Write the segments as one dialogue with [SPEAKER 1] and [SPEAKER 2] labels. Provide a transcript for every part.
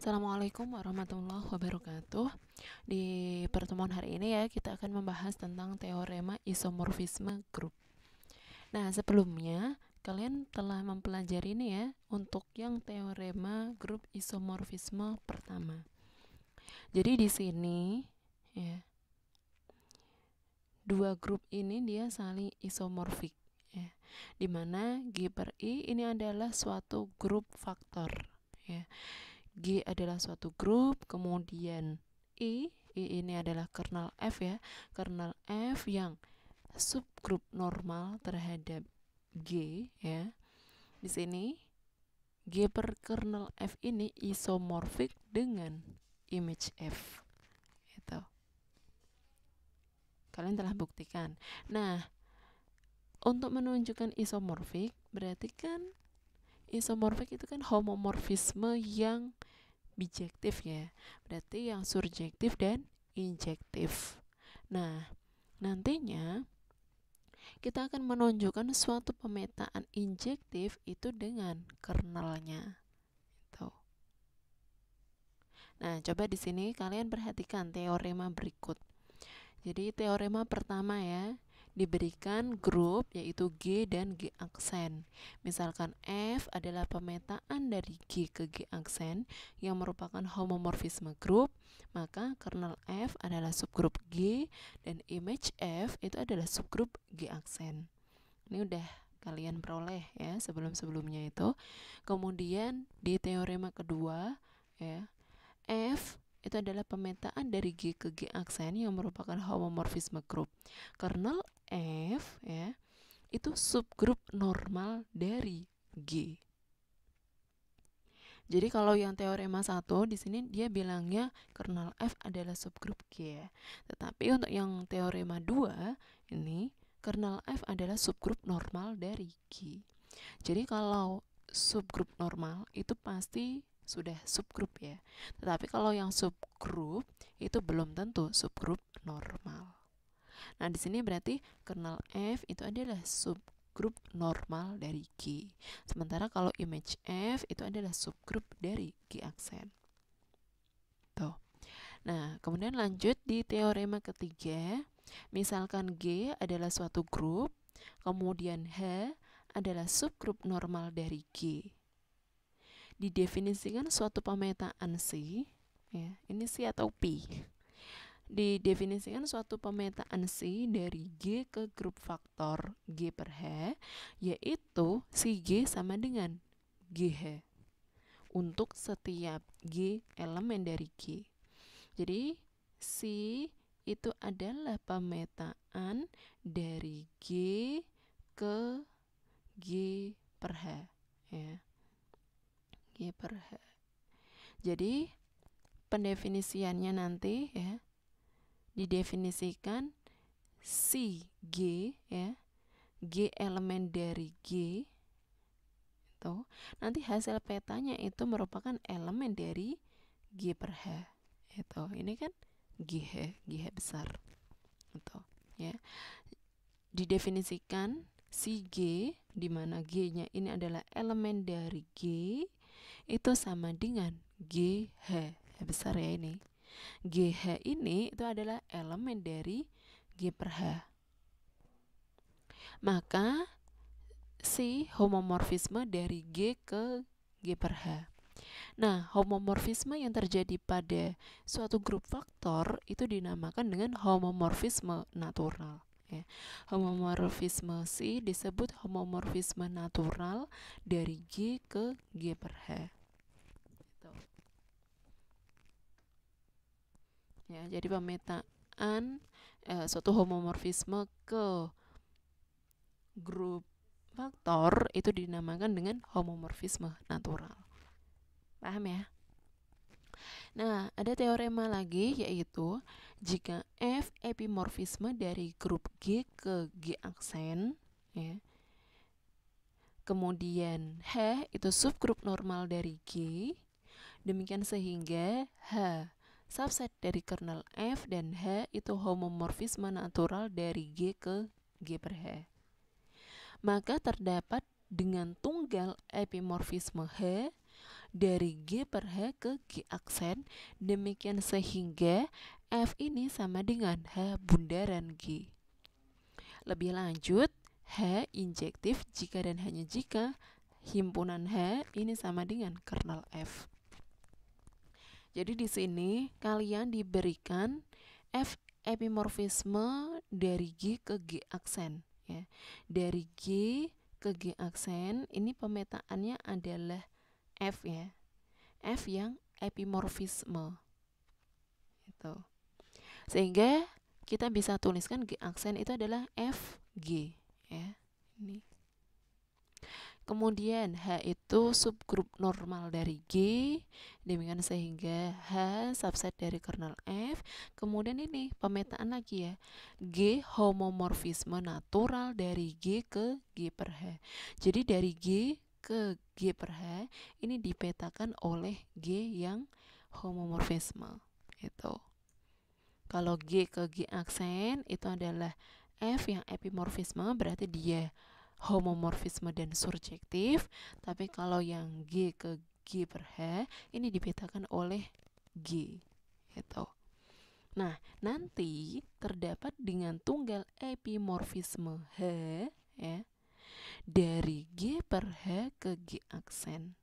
[SPEAKER 1] Assalamualaikum warahmatullahi wabarakatuh. Di pertemuan hari ini ya, kita akan membahas tentang teorema isomorfisme grup. Nah, sebelumnya kalian telah mempelajari ini ya, untuk yang teorema grup isomorfisme pertama. Jadi di sini ya, dua grup ini dia saling isomorfik ya. Dimana G per I ini adalah suatu grup faktor ya. G adalah suatu grup, kemudian I ini adalah kernel F ya, kernel F yang subgrup normal terhadap G ya. Di sini G per kernel F ini isomorfik dengan image F. Itu. Kalian telah buktikan. Nah, untuk menunjukkan isomorfik berarti kan isomorfik itu kan homomorfisme yang bijektif ya, berarti yang surjektif dan injektif. Nah, nantinya kita akan menunjukkan suatu pemetaan injektif itu dengan kernelnya. Tuh. Nah, coba di sini kalian perhatikan teorema berikut. Jadi teorema pertama ya, diberikan grup yaitu G dan G aksen. Misalkan F adalah pemetaan dari G ke G aksen yang merupakan homomorfisme grup, maka kernel F adalah subgrup G dan image F itu adalah subgrup G aksen. Ini udah kalian peroleh ya sebelum-sebelumnya itu. Kemudian di teorema kedua ya, F itu adalah pemetaan dari G ke G aksen yang merupakan homomorfisme grup. Kernel F ya, itu subgrup normal dari G. Jadi kalau yang teorema 1 di sini dia bilangnya kernel F adalah subgrup G ya. Tetapi untuk yang teorema 2 ini kernel F adalah subgrup normal dari G. Jadi kalau subgrup normal itu pasti sudah subgrup ya. Tetapi kalau yang subgrup itu belum tentu subgrup normal. Nah, di sini berarti kernel F itu adalah subgrup normal dari G. Sementara kalau image F itu adalah subgrup dari G aksen. Tuh. Nah, kemudian lanjut di teorema ketiga. Misalkan G adalah suatu grup, kemudian H adalah subgrup normal dari G. Didefinisikan suatu pemetaan C, ya, ini C atau P. Didefinisikan suatu pemetaan C dari G ke grup faktor G per H, yaitu si G sama dengan GH untuk setiap G elemen dari G. Jadi C itu adalah pemetaan dari G ke G per H ya. G per H. Jadi pendefinisiannya nanti ya didefinisikan si G ya, G elemen dari G itu nanti hasil petanya itu merupakan elemen dari G per H. Itu ini kan GH besar. Itu ya. Didefinisikan si G di mana G-nya ini adalah elemen dari G itu sama dengan GH besar ya ini. GH ini itu adalah elemen dari G per H. Maka si homomorfisme dari G ke G per H. Nah, homomorfisme yang terjadi pada suatu grup faktor itu dinamakan dengan homomorfisme natural. Ya. Homomorfisme C disebut homomorfisme natural dari G ke G per H. Gitu. Ya, jadi pemetaan suatu homomorfisme ke grup faktor itu dinamakan dengan homomorfisme natural. Paham ya? Nah, ada teorema lagi yaitu jika F epimorfisme dari grup G ke G aksen ya. Kemudian H itu subgrup normal dari G. Demikian sehingga H subset dari kernel F dan H itu homomorfisme natural dari G ke G per H. Maka terdapat dengan tunggal epimorfisme H dari G per H ke G aksen, demikian sehingga F ini sama dengan H bundaran G. Lebih lanjut, H injektif jika dan hanya jika himpunan H ini sama dengan kernel F. Jadi di sini kalian diberikan F epimorfisme dari G ke G aksen ya. Dari G ke G aksen ini pemetaannya adalah F ya. F yang epimorfisme. Itu. Sehingga kita bisa tuliskan G aksen itu adalah FG ya. Ini. Kemudian H itu subgrup normal dari G, demikian sehingga H subset dari kernel F. Kemudian ini pemetaan lagi ya, G homomorfisme natural dari G ke G per H. Jadi dari G ke G per H ini dipetakan oleh G yang homomorfisme. Itu. Kalau G ke G aksen itu adalah F yang epimorfisme, berarti dia homomorfisme dan surjektif. Tapi kalau yang G ke G per H ini dipetakan oleh G gitu. Nah, nanti terdapat dengan tunggal epimorfisme H ya, dari G per H ke G aksen.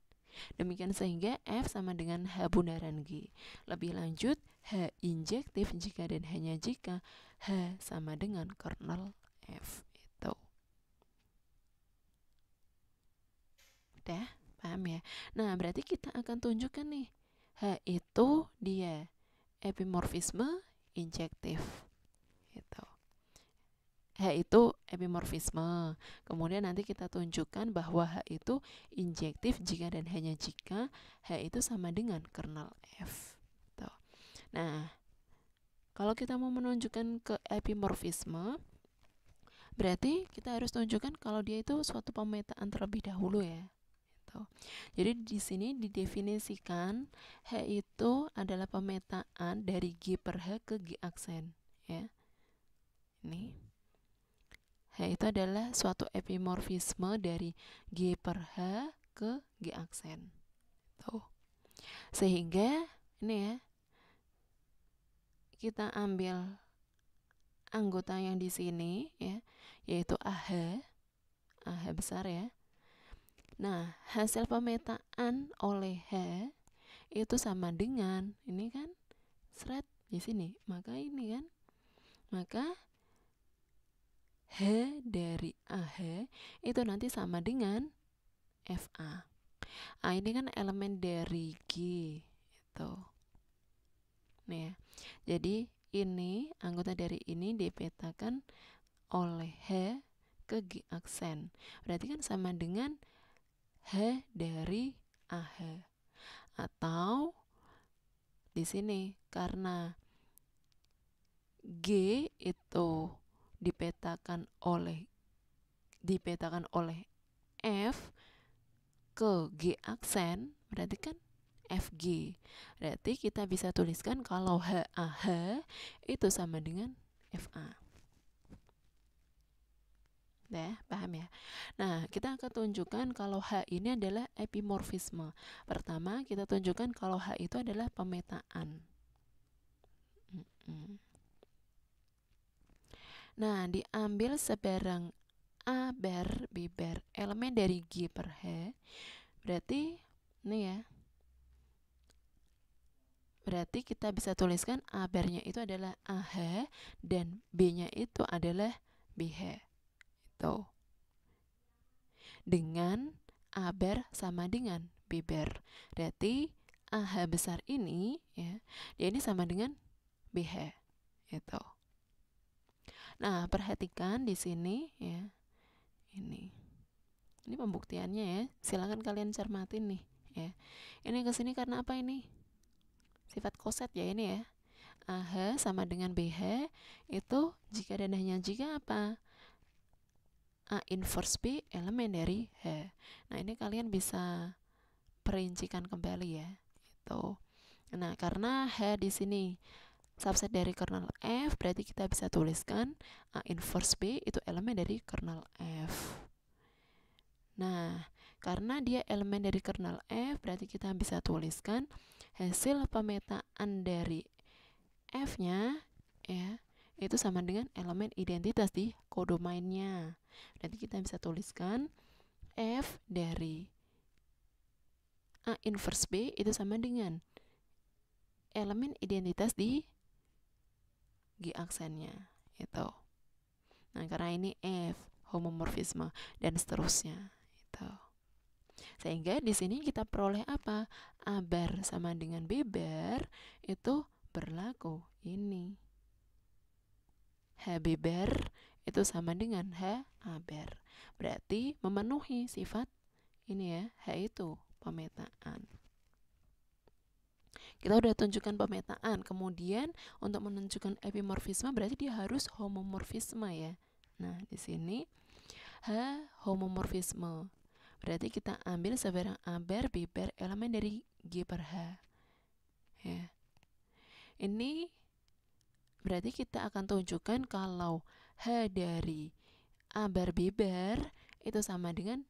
[SPEAKER 1] Demikian sehingga F sama dengan H bundaran G. Lebih lanjut, H injektif jika dan hanya jika H sama dengan kernel F. Itu. Udah, paham ya? Nah, berarti kita akan tunjukkan nih, H itu dia epimorfisme injektif. Gitu. H itu epimorfisme. Kemudian nanti kita tunjukkan bahwa H itu injektif jika dan hanya jika H itu sama dengan kernel F. Gitu. Nah, kalau kita mau menunjukkan ke epimorfisme, berarti kita harus tunjukkan kalau dia itu suatu pemetaan terlebih dahulu ya. Jadi di sini didefinisikan H itu adalah pemetaan dari G per H ke G aksen ya. Ini H itu adalah suatu epimorfisme dari G per H ke G aksen. Tuh. Sehingga ini ya, kita ambil anggota yang di sini ya, yaitu AH besar ya. Nah, hasil pemetaan oleh H itu sama dengan ini kan seret di sini. Maka ini kan, maka H dari AH itu nanti sama dengan FA. Ini kan elemen dari G itu. Nih ya. Jadi ini anggota dari ini dipetakan oleh H ke G aksen. Berarti kan sama dengan H dari AH. Atau di sini karena G itu dipetakan oleh F ke G aksen, berarti kan FG. Berarti kita bisa tuliskan kalau HAH itu sama dengan FA. Nah, paham ya? Nah, kita akan tunjukkan kalau H ini adalah epimorfisme. Pertama, kita tunjukkan kalau H itu adalah pemetaan. Nah, diambil sebarang A bar, B bar, elemen dari G per H. Berarti, ini ya. Berarti kita bisa tuliskan A barnya itu adalah AH dan B-nya itu adalah BH. Itu. Dengan A bar sama dengan B bar. Berarti AH besar ini ya, dia ini sama dengan BH. Itu. Nah, perhatikan di sini ya. Ini pembuktiannya ya. Silakan kalian cermatin nih ya. Ini ke sini karena apa ini? Sifat koset ya ini ya. AH sama dengan BH itu jika dan hanya jika apa? A inverse B elemen dari H. Nah, ini kalian bisa perincikan kembali ya. Itu. Nah, karena H di sini subset dari kernel F, berarti kita bisa tuliskan A inverse B itu elemen dari kernel F. Nah, Karena dia elemen dari kernel F, berarti kita bisa tuliskan hasil pemetaan dari F-nya ya, itu sama dengan elemen identitas di kodomainnya. Berarti kita bisa tuliskan F dari A inverse B itu sama dengan elemen identitas di G aksennya itu. Nah, karena ini F homomorfisme dan seterusnya itu. Sehingga di sini kita peroleh apa? A bar sama dengan B bar itu berlaku ini. H B bar itu sama dengan H A bar. Berarti memenuhi sifat ini ya, H itu pemetaan. Kita udah tunjukkan pemetaan, kemudian untuk menunjukkan epimorfisme berarti dia harus homomorfisme ya. Nah, di sini H homomorfisme. Berarti kita ambil sebarang A bar B bar elemen dari G per H. Ya. Ini berarti kita akan tunjukkan kalau H dari A bar B bar itu sama dengan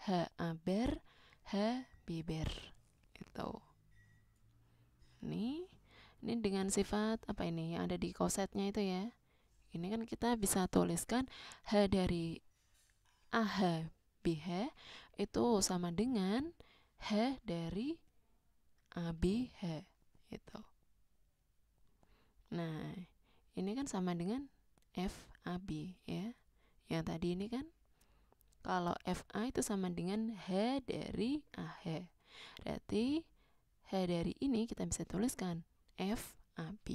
[SPEAKER 1] H A bar H B bar. Itu. Ini dengan sifat apa ini yang ada di kosetnya itu ya. Ini kan kita bisa tuliskan H dari AH BH itu sama dengan H dari ABH itu. Nah, ini kan sama dengan FAB ya. Yang tadi ini kan kalau FA itu sama dengan H dari AH. Berarti H dari ini kita bisa tuliskan FAB.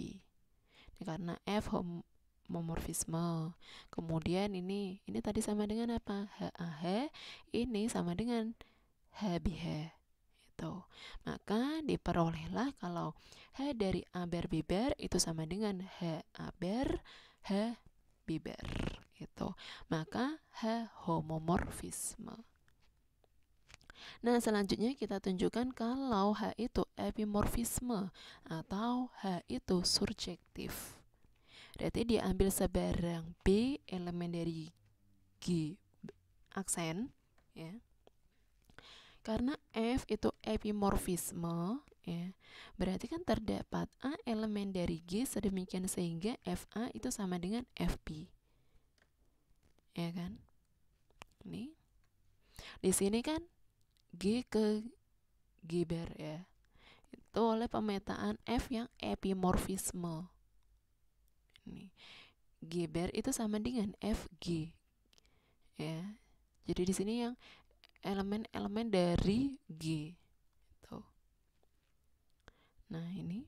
[SPEAKER 1] Karena F homomorfisme. Kemudian ini tadi sama dengan apa? HAH. Ini sama dengan HBH. Itu. Maka diperolehlah kalau H dari A bar B bar itu sama dengan H A bar H B bar. Itu. Maka H homomorfisme. Nah, selanjutnya kita tunjukkan kalau H itu epimorfisme atau H itu surjektif. Berarti dia ambil sebarang B elemen dari G aksen ya. Karena F itu epimorfisme ya, berarti kan terdapat A elemen dari G sedemikian sehingga FA itu sama dengan FB. Ya kan? Ini. Di sini kan G ke G bar ya. Itu oleh pemetaan F yang epimorfisme. Ini. G bar itu sama dengan FG. Ya. Jadi di sini yang elemen-elemen dari G. Tuh. Nah, ini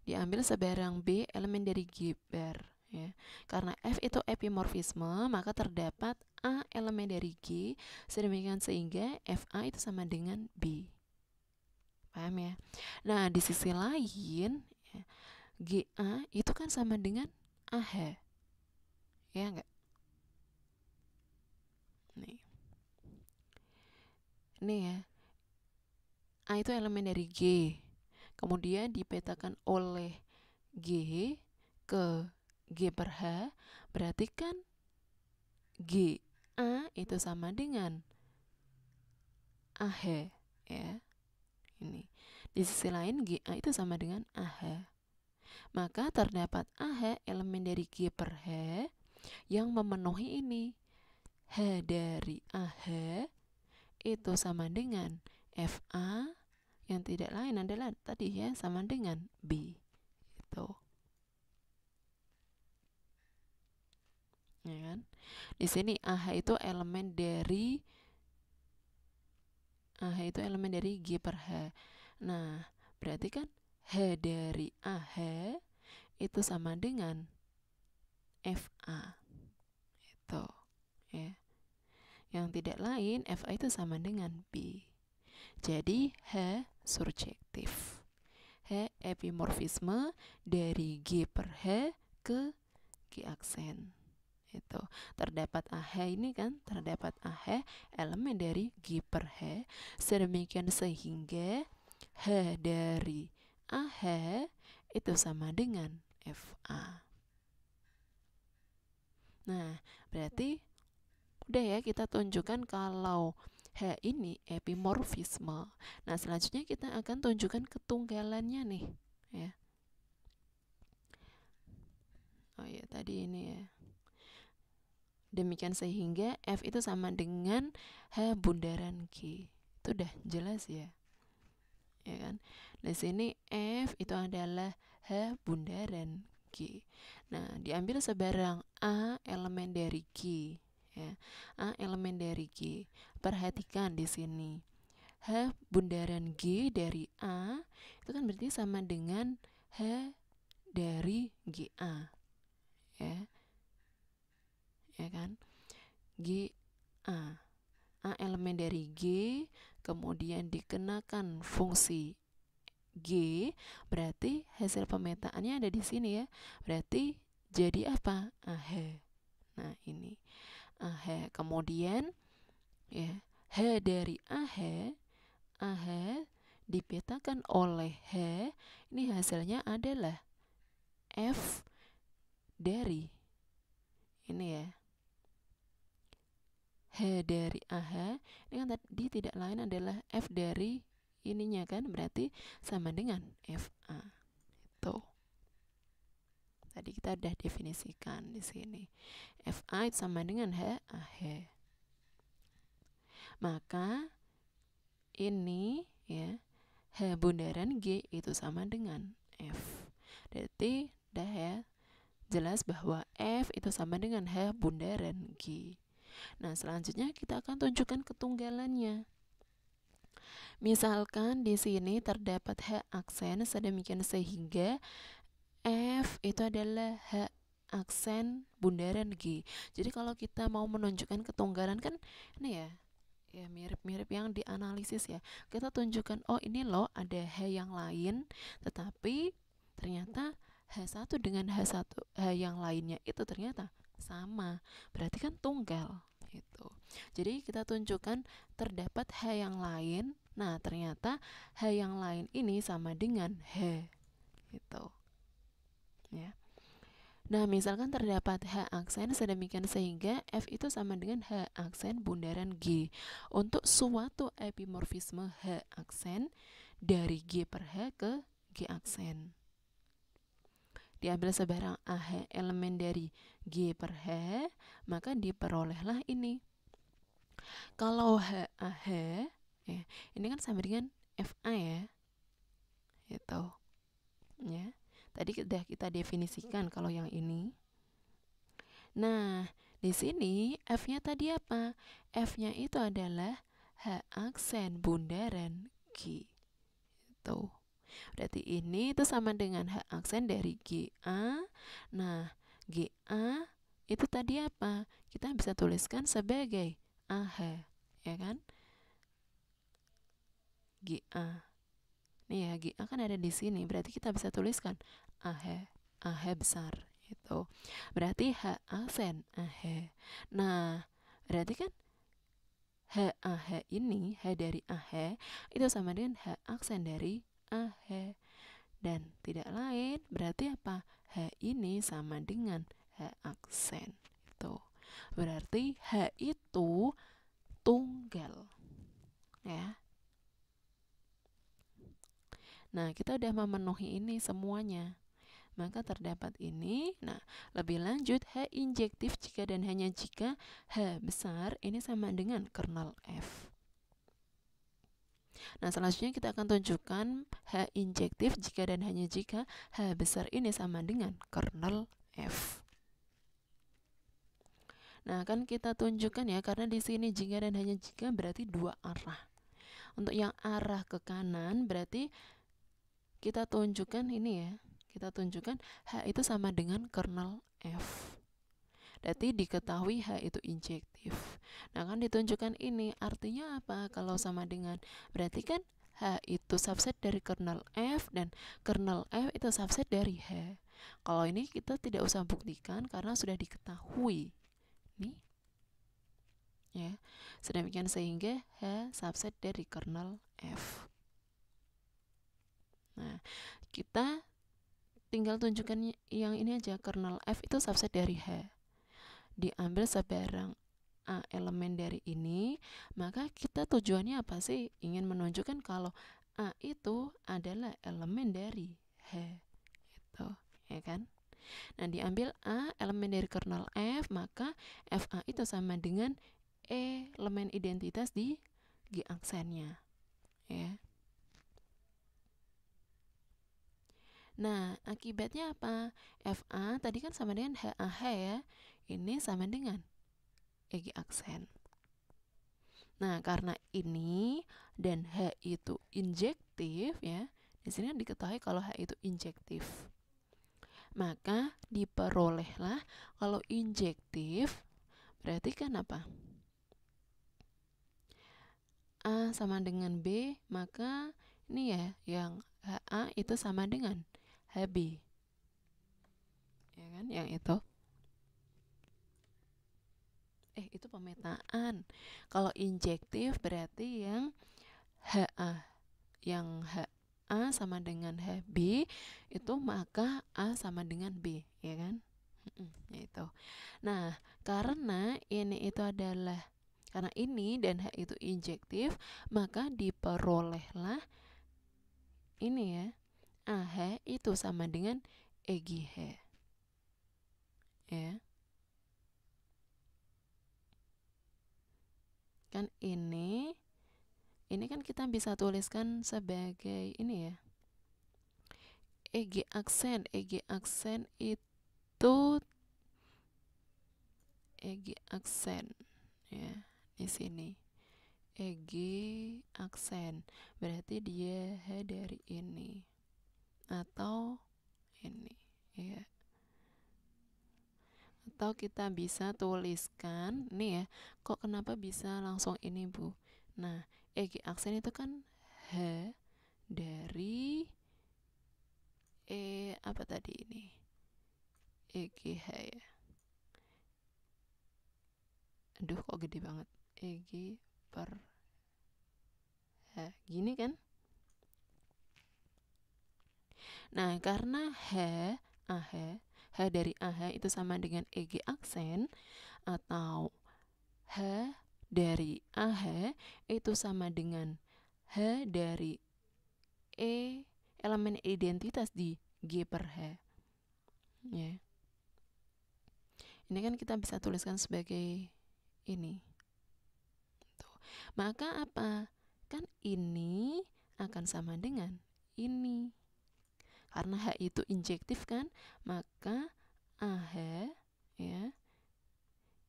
[SPEAKER 1] diambil sebarang B elemen dari G bar ya. Karena F itu epimorfisme, maka terdapat A elemen dari G sedemikian sehingga FA itu sama dengan B. Paham ya? Nah, di sisi lain ya, GA itu kan sama dengan AH. Ya enggak? Nih. Ini ya. A itu elemen dari G. Kemudian dipetakan oleh G ke G per H, berarti kan G A itu sama dengan AH ya. Ini. Di sisi lain GA itu sama dengan AH. Maka terdapat AH elemen dari G per H yang memenuhi ini. H dari AH itu sama dengan FA yang tidak lain adalah tadi ya sama dengan B. Itu. Ya kan? Di sini AH itu elemen dari G per H. Nah, berarti kan H dari AH itu sama dengan FA. Itu. Ya. Yang tidak lain FA itu sama dengan B. Jadi H surjektif. H epimorfisme dari G per H ke G aksen. Itu terdapat AH ini kan, terdapat AH elemen dari G per H sedemikian sehingga H dari AH itu sama dengan FA. Nah, berarti Udah ya, kita tunjukkan kalau H ini epimorfisme. Nah, selanjutnya kita akan tunjukkan ketunggalannya nih, ya. Oh ya, tadi ini ya. Demikian sehingga F itu sama dengan H bundaran G. Itu udah jelas ya. Ya kan? Di sini F itu adalah H bundaran G. Nah, diambil sebarang A elemen dari G. Ya, A elemen dari G. Perhatikan di sini. H bundaran G dari A itu kan berarti sama dengan H dari GA. Ya. Ya kan? GA. A elemen dari G, kemudian dikenakan fungsi G, berarti hasil pemetaannya ada di sini ya. Berarti jadi apa? AH. Nah, ini AH. Kemudian ya, H dari AH dipetakan oleh H, ini hasilnya adalah F dari ini ya. H dari AH ini kan tadi tidak lain adalah F dari ininya kan, berarti sama dengan FA. Itu tadi kita udah definisikan di sini. FA itu sama dengan HAH. Maka ini ya, H bundaran G itu sama dengan F. Berarti dah ya, jelas bahwa F itu sama dengan H bundaran G. Nah, selanjutnya kita akan tunjukkan ketunggalannya. Misalkan di sini terdapat H aksen sedemikian sehingga F itu adalah H aksen bundaran G. Jadi kalau kita mau menunjukkan ketunggalan kan ini ya mirip-mirip yang dianalisis ya. Kita tunjukkan, oh ini loh ada H yang lain, tetapi ternyata H1 dengan H yang lainnya itu ternyata sama. Berarti kan tunggal gitu. Jadi kita tunjukkan terdapat H yang lain. Nah, ternyata H yang lain ini sama dengan H gitu. Ya. Nah, misalkan terdapat H aksen sedemikian sehingga F itu sama dengan H aksen bundaran G. Untuk suatu epimorfisme H aksen dari G per H ke G aksen. Diambil sebarang AH elemen dari G per H, maka diperolehlah ini. Kalau H AH, ya, ini kan sama dengan FA ya. Gitu. Ya. Tadi sudah kita definisikan kalau yang ini. Nah, di sini F-nya tadi apa? F-nya itu adalah H aksen bundaran G. Itu. Berarti ini itu sama dengan H aksen dari GA. Nah, GA itu tadi apa? Kita bisa tuliskan sebagai AH, ya kan? GA. Nih ya, GA kan ada di sini. Berarti kita bisa tuliskan AH besar. Itu. Berarti H aksen AH. Nah, berarti kan HAH ini, H dari AH itu sama dengan H aksen dari AH. Dan tidak lain berarti apa? H ini sama dengan H aksen. Itu. Berarti H itu tunggal. Ya. Nah, kita udah memenuhi ini semuanya. Maka terdapat ini. Nah, lebih lanjut H injektif jika dan hanya jika H besar ini sama dengan kernel F. Nah, selanjutnya kita akan tunjukkan H injektif jika dan hanya jika H besar ini sama dengan kernel F. Nah, kan kita tunjukkan ya, karena di sini jika dan hanya jika berarti dua arah. Untuk yang arah ke kanan berarti kita tunjukkan ini ya. Kita tunjukkan H itu sama dengan kernel F. Berarti diketahui H itu injektif. Nah, kan ditunjukkan ini. Artinya apa? Kalau sama dengan, berarti kan H itu subset dari kernel F dan kernel F itu subset dari H. Kalau ini kita tidak usah buktikan karena sudah diketahui. Nih. Ya. Sedemikian sehingga H subset dari kernel F. Nah, kita tinggal tunjukkan yang ini aja, kernel F itu subset dari H. Diambil sebarang A elemen dari ini, maka kita tujuannya apa sih? Ingin menunjukkan kalau A itu adalah elemen dari H, gitu, ya kan? Nah, diambil A elemen dari kernel F, maka FA itu sama dengan elemen identitas di G aksennya, ya. Nah, akibatnya apa? FA tadi kan sama dengan HAH ya. Ini sama dengan EG aksen. Nah, karena ini dan H itu injektif ya. Di sini diketahui kalau H itu injektif. Maka diperolehlah kalau injektif berarti kan apa? A sama dengan B, maka ini ya yang HA itu sama dengan HB. Ya kan? Yang itu. Itu pemetaan. Kalau injektif berarti yang HA, yang HA sama dengan HB itu maka A sama dengan B, ya kan? Itu. Nah, karena ini dan H itu injektif, maka diperolehlah ini ya, AH itu sama dengan EGH. Ya. Kan ini kan kita bisa tuliskan sebagai ini ya. EG aksen itu EG aksen ya, di sini. EG aksen berarti dia H dari ini atau ini ya. Atau kita bisa tuliskan nih ya, kok kenapa bisa langsung ini Bu? Nah, EG aksen itu kan H dari apa tadi ini? EGH ya. Aduh, kok gede banget. EG per H. Gini kan? Nah, karena H dari AH itu sama dengan EG aksen, atau H dari AH itu sama dengan H dari elemen identitas di G per H. Ya. Ini kan kita bisa tuliskan sebagai ini. Tuh. Maka apa? Kan ini akan sama dengan ini. Karena H itu injektif kan, maka AH ya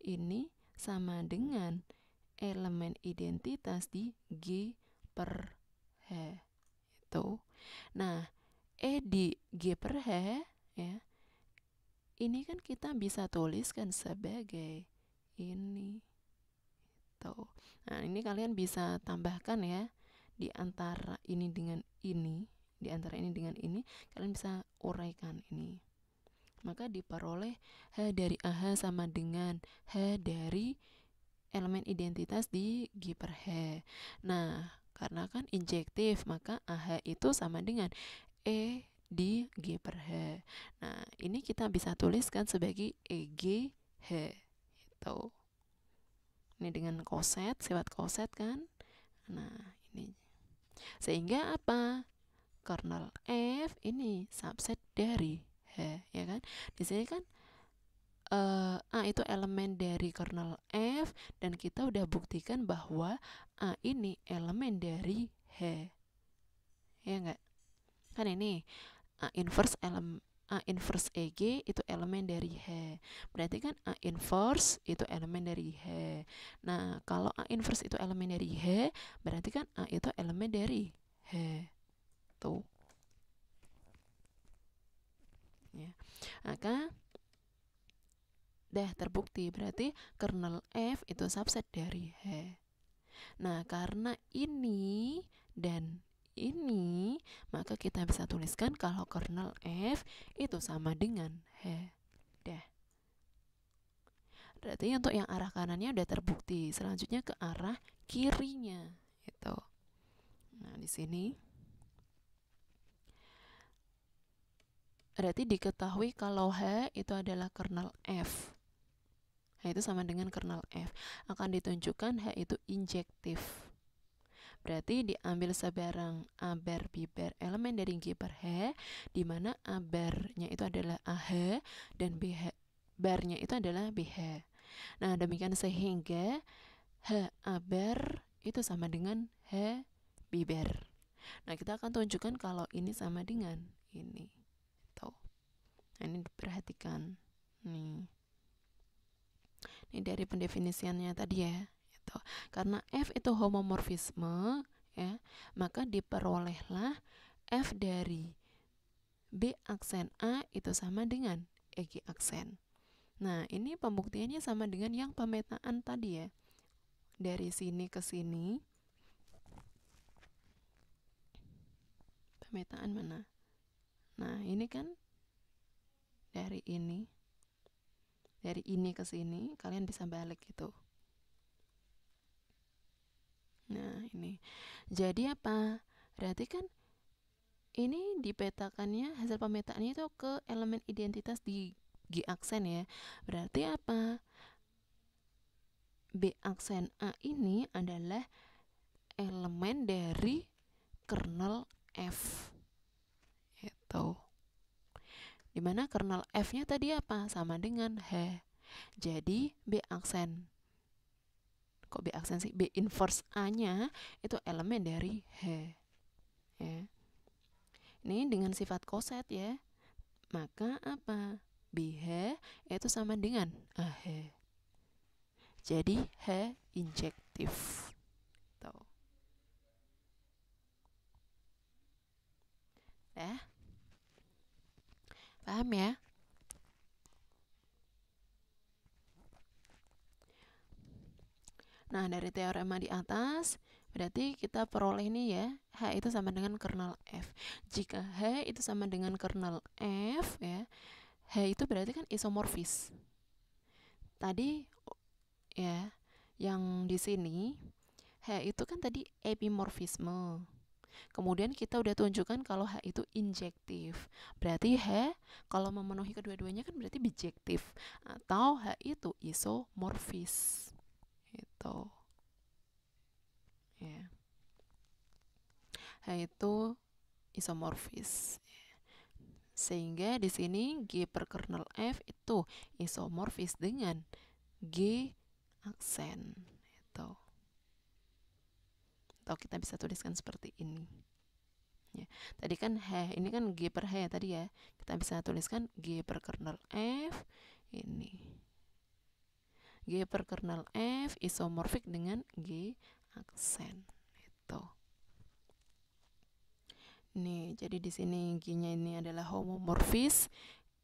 [SPEAKER 1] ini sama dengan elemen identitas di G per H itu. Nah, di G per H ya, ini kan kita bisa tuliskan sebagai ini tuh. Nah, ini kalian bisa tambahkan ya, di antara ini dengan ini, di antara ini dengan ini kalian bisa uraikan ini. Maka diperoleh H dari AH sama dengan H dari elemen identitas di G per H. Nah, karena kan injektif, maka AH itu sama dengan E di G per H. Nah, ini kita bisa tuliskan sebagai EGH. Itu. Ini dengan koset, sifat koset kan. Nah, ini. Sehingga apa? Kernel F ini subset dari H, ya kan? Di sini kan A itu elemen dari kernel F, dan kita udah buktikan bahwa A ini elemen dari H. Ya enggak? Kan ini A inverse EG itu elemen dari H. Berarti kan A inverse itu elemen dari H. Nah, kalau A inverse itu elemen dari H, berarti kan A itu elemen dari H. Tuh. Ya. Maka dah terbukti berarti kernel F itu subset dari H. Nah, karena ini dan ini, maka kita bisa tuliskan kalau kernel F itu sama dengan H. Dah. Berarti untuk yang arah kanannya udah terbukti. Selanjutnya ke arah kirinya itu. Nah, di sini berarti diketahui kalau H itu adalah kernel F. H H itu sama dengan kernel F. Akan ditunjukkan H itu injektif. Berarti diambil sebarang A bar B bar elemen dari G per H, di mana A barnya itu adalah AH dan BH barnya itu adalah BH. Nah, demikian sehingga H A bar itu sama dengan H B bar. Nah, kita akan tunjukkan kalau ini sama dengan ini. Tuh. Nah, ini diperhatikan. Nih. Ini dari pendefinisiannya tadi ya. Gitu. Karena F itu homomorfisme, ya, maka diperolehlah F dari B aksen A itu sama dengan EG aksen. Nah, ini pembuktiannya sama dengan yang pemetaan tadi ya. Dari sini ke sini. Pemetaan mana? Nah, ini kan dari ini ke sini, kalian bisa balik gitu. Nah, ini. Jadi apa? Berarti kan ini dipetakannya, hasil pemetaannya itu ke elemen identitas di G aksen ya. Berarti apa? B aksen A ini adalah elemen dari kernel F. Itu. Dimana kernel F-nya tadi apa? Sama dengan H. Jadi B aksen. Kok B aksen sih? B inverse A-nya itu elemen dari H. Ya. Ini dengan sifat koset ya. Maka apa? BH itu sama dengan AH. Jadi H injektif. Tuh. Dah? Paham ya? Nah, dari teorema di atas berarti kita peroleh ini ya, H itu sama dengan kernel F. Jika H itu sama dengan kernel F ya, H itu berarti kan isomorfis. Tadi ya, yang di sini H itu kan tadi epimorfisme. Kemudian kita udah tunjukkan kalau H itu injektif. Berarti H kalau memenuhi kedua-duanya kan berarti bijektif. Atau H itu isomorfis. Itu. Ya. H itu isomorfis. Sehingga di sini G per kernel F itu isomorfis dengan G aksen. Itu. Atau kita bisa tuliskan seperti ini. Ya. Tadi kan H, ini kan G per H ya tadi ya. Kita bisa tuliskan G per kernel F ini. G per kernel F isomorfik dengan G aksen. Itu. Nih, jadi di sini G-nya ini adalah homomorfis,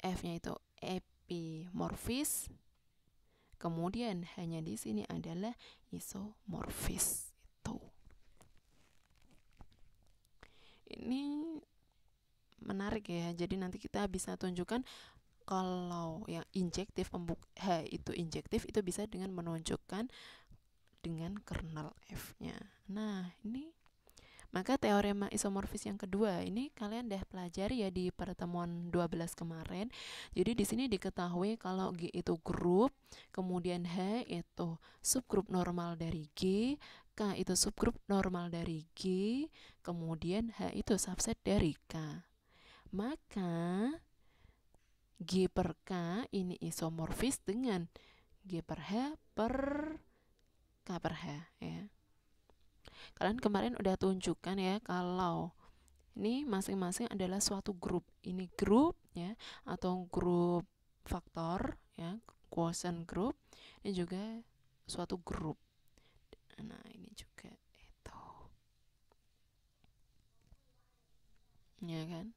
[SPEAKER 1] F-nya itu epimorfis. Kemudian H-nya di sini adalah isomorfis. Itu. Ini menarik ya. Jadi nanti kita bisa tunjukkan kalau yang injektif, H itu injektif, itu bisa dengan menunjukkan dengan kernel F-nya. Nah, ini maka teorema isomorfis yang kedua ini kalian udah pelajari ya di pertemuan 12 kemarin. Jadi di sini diketahui kalau G itu grup, kemudian H itu subgrup normal dari G, K itu subgrup normal dari G, kemudian H itu subset dari K. Maka G per K ini isomorfis dengan G per H per K per H ya. Kalian kemarin udah tunjukkan ya kalau ini masing-masing adalah suatu grup. Ini grup ya, atau grup faktor ya, quotient group. Ini juga suatu grup. Nah, ini juga itu. Ya kan?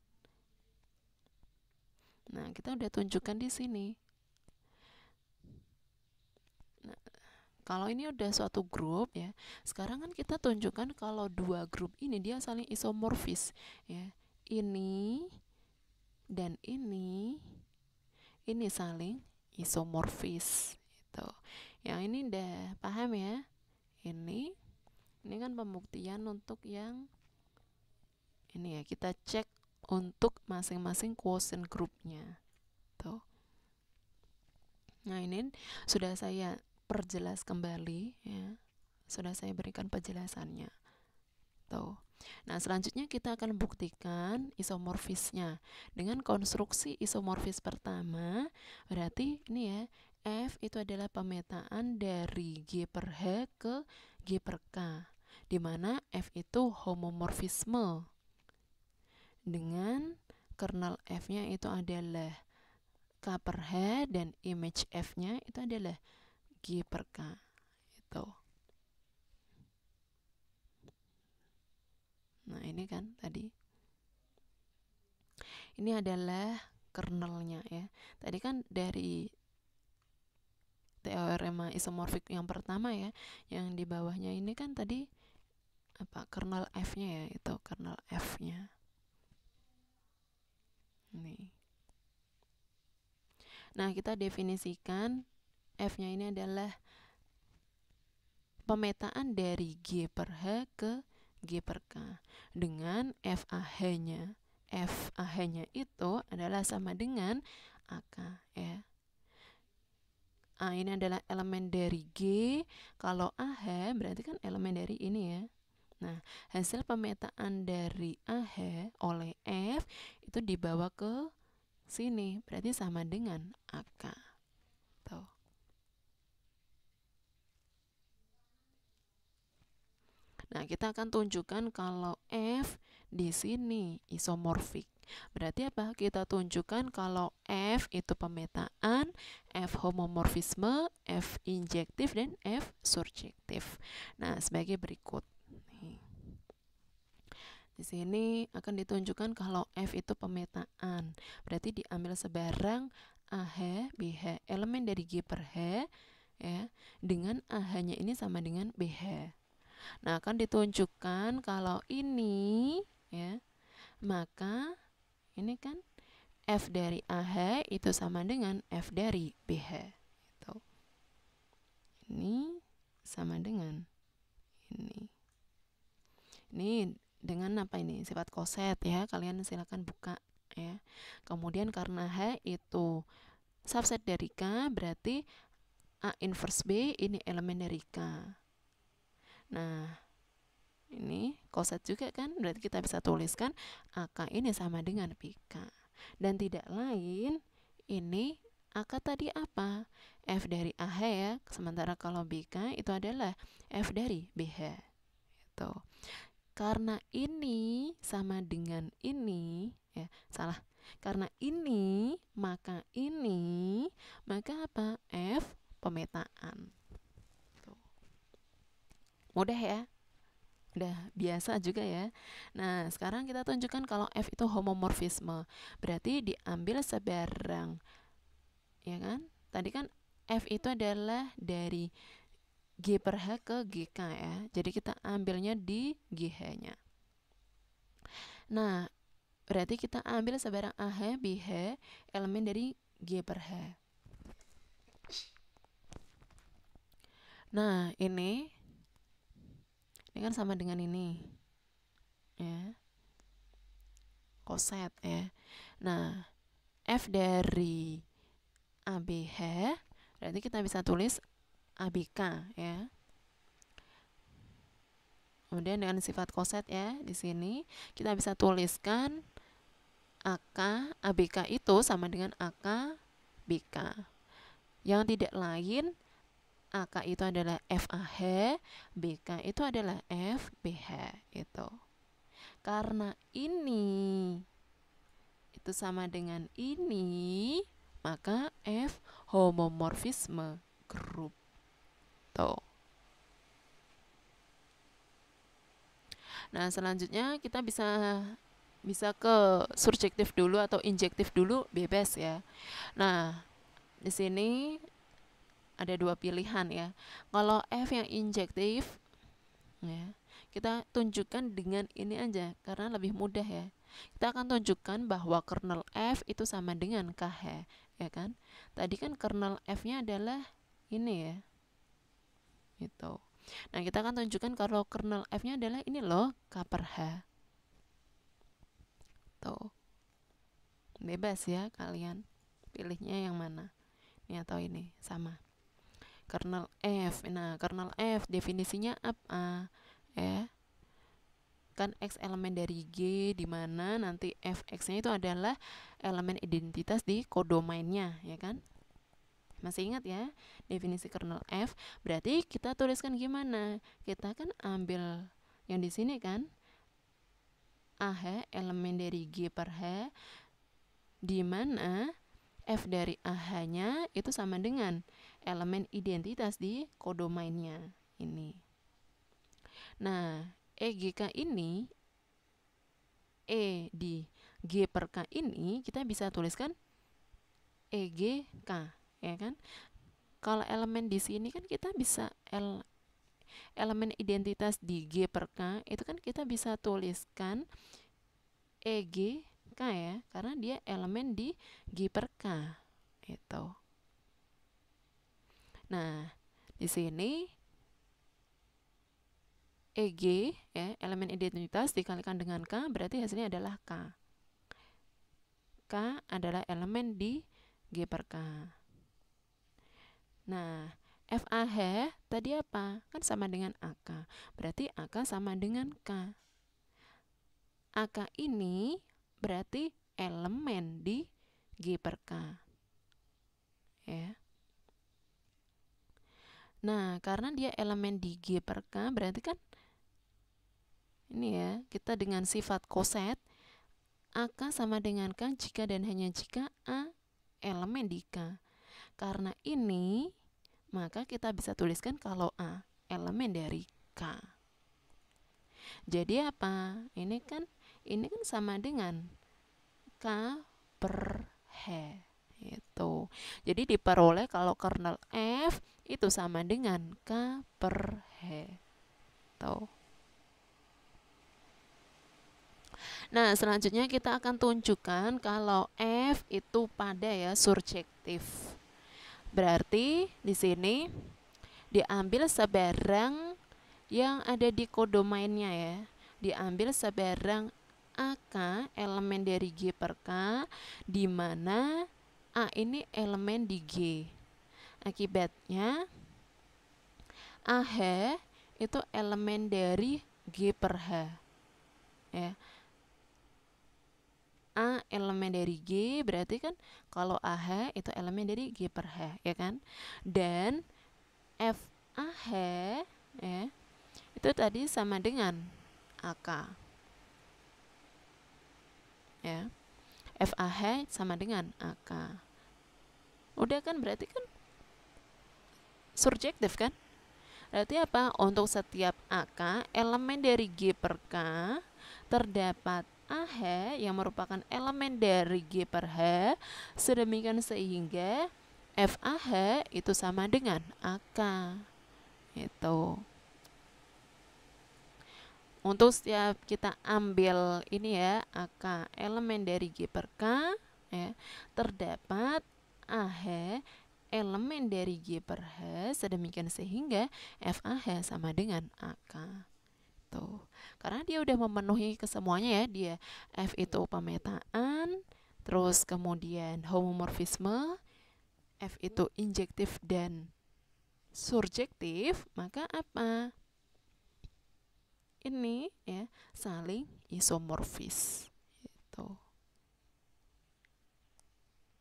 [SPEAKER 1] Nah, kita udah tunjukkan di sini. Nah, kalau ini udah suatu grup ya, sekarang kan kita tunjukkan kalau dua grup ini dia saling isomorfis ya. Ini dan ini saling isomorfis itu. Yang ini udah paham ya? Ini kan pembuktian untuk yang ini ya, kita cek untuk masing-masing quotient grupnya tuh. Nah, ini sudah saya perjelas kembali ya. Sudah saya berikan penjelasannya. Tuh. Nah, selanjutnya kita akan buktikan isomorfisnya. Dengan konstruksi isomorfis pertama, berarti ini ya, F itu adalah pemetaan dari G per H ke G per K, di mana F itu homomorfisme. Dengan kernel F-nya itu adalah K per H dan image F-nya itu adalah G per K. Itu. Nah, ini kan tadi. Ini adalah kernelnya ya. Tadi kan dari teorema isomorfik yang pertama ya, yang di bawahnya ini kan tadi apa? Kernel F-nya ya, itu kernel F-nya. Nih. Nah, kita definisikan F-nya ini adalah pemetaan dari G per H ke G per K dengan FAH-nya. FAH-nya itu adalah sama dengan AK ya. A ini adalah elemen dari G, kalau AH berarti kan elemen dari ini ya. Nah, hasil pemetaan dari AH oleh F itu dibawa ke sini, berarti sama dengan AK. Tuh. Nah, kita akan tunjukkan kalau F di sini isomorfik. Berarti apa? Kita tunjukkan kalau F itu pemetaan, F homomorfisme, F injektif, dan F surjektif. Nah, sebagai berikut. Nih. Di sini akan ditunjukkan kalau F itu pemetaan. Berarti diambil sebarang AH, BH, elemen dari G per H ya, dengan AH-nya ini sama dengan BH. Nah, akan ditunjukkan kalau ini ya, maka ini kan F dari AH itu sama dengan F dari BH. Itu. Ini sama dengan ini. Ini dengan apa ini? Sifat koset ya. Kalian silakan buka ya. Kemudian karena H itu subset dari K, berarti A inverse B ini elemen dari K. Nah, ini koset juga kan, berarti kita bisa tuliskan AK ini sama dengan BK. Dan tidak lain, ini AK tadi apa? F dari AH ya, sementara kalau BK itu adalah F dari BH. Itu. Karena ini sama dengan ini, ya, salah. Karena ini, maka apa? F pemetaan. Tuh. Mudah ya? Udah biasa juga ya. Nah, sekarang kita tunjukkan kalau F itu homomorfisme. Berarti diambil sebarang, ya kan? Tadi kan F itu adalah dari G per H ke GK ya. Jadi kita ambilnya di GH-nya. Nah, berarti kita ambil sebarang AH, BH, elemen dari G per H. Nah, ini kan sama dengan ini. Ya. Koset ya. Nah, F dari ABH berarti kita bisa tulis ABK ya. Kemudian dengan sifat koset ya, di sini kita bisa tuliskan AK ABK itu sama dengan AK BK. Yang tidak lain, AK itu adalah FAH, BK itu adalah FBH itu. Karena ini itu sama dengan ini, maka F homomorfisme grup. Tuh. Nah, selanjutnya kita bisa ke surjektif dulu atau injektif dulu, bebas ya. Nah, di sini ada dua pilihan ya. Kalau F yang injektif ya, kita tunjukkan dengan ini aja karena lebih mudah ya. Kita akan tunjukkan bahwa kernel F itu sama dengan KH, ya kan? Tadi kan kernel F-nya adalah ini ya. Gitu. Nah, kita akan tunjukkan kalau kernel F-nya adalah ini loh, K per H. Tuh. Bebas ya kalian pilihnya yang mana. ini atau ini sama. Kernel F. Nah, kernel F definisinya apa? Ya. Kan X elemen dari G, di mana nanti Fx-nya itu adalah elemen identitas di kodomainnya, ya kan? Masih ingat ya definisi kernel F? Berarti kita tuliskan gimana? Kita kan ambil yang di sini kan, AH elemen dari G per H, di mana F dari AH-nya itu sama dengan elemen identitas di kodomainnya ini. Nah, EGK ini, E di G per K ini kita bisa tuliskan EGK, ya kan? Kalau elemen di sini kan kita bisa elemen identitas di G per K itu kan kita bisa tuliskan EGK ya, karena dia elemen di G per K itu. Nah, di sini EG ya, elemen identitas dikalikan dengan K, berarti hasilnya adalah K. K adalah elemen di G per K. Nah, FAH tadi apa? Kan sama dengan AK. Berarti AK sama dengan K. AK ini berarti elemen di G per K. Ya. Nah, karena dia elemen di G per K, berarti kan ini ya, kita dengan sifat koset AK sama dengan K jika dan hanya jika A elemen di K. Karena ini, maka kita bisa tuliskan kalau A elemen dari K. Jadi apa? Ini kan sama dengan K per H. Itu. Jadi diperoleh kalau kernel F itu sama dengan K per H. Tuh. Nah, selanjutnya kita akan tunjukkan kalau F itu pada ya surjektif. Berarti di sini diambil sebarang yang ada di kodomainnya ya. Diambil sebarang AK elemen dari G per K, di mana A ini elemen di G. Akibatnya AH itu elemen dari G per H. Ya. A elemen dari G, berarti kan kalau AH itu elemen dari G per H, ya kan? Dan FAH ya, itu tadi sama dengan AK. Ya. FAH sama dengan AK. Udah kan, berarti kan surjektif kan? Berarti apa? Untuk setiap AK elemen dari G per K terdapat AH yang merupakan elemen dari G per H, sedemikian sehingga FAH itu sama dengan AK. Itu. Untuk setiap kita ambil ini ya, AK elemen dari G per K ya, terdapat AH elemen dari G per H, sedemikian sehingga FAH sama dengan AK. Tuh. Karena dia udah memenuhi kesemuanya ya, dia F itu pemetaan, terus kemudian homomorfisme, F itu injektif dan surjektif, maka apa? Ini ya saling isomorfis. Itu.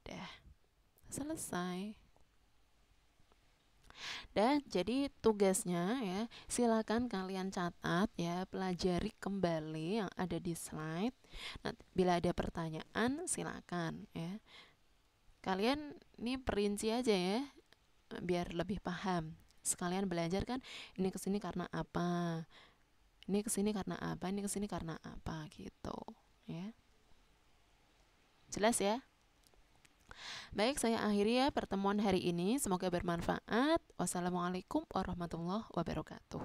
[SPEAKER 1] Dah. Selesai. Dan jadi tugasnya ya, silakan kalian catat ya, pelajari kembali yang ada di slide. Nanti bila ada pertanyaan silakan ya. Kalian ini perinci aja ya, biar lebih paham. Sekalian belajar kan, ini kesini karena apa, ini kesini karena apa, ini kesini karena apa gitu ya. Jelas ya? Baik, saya akhiri ya pertemuan hari ini. Semoga bermanfaat. Wassalamualaikum warahmatullahi wabarakatuh.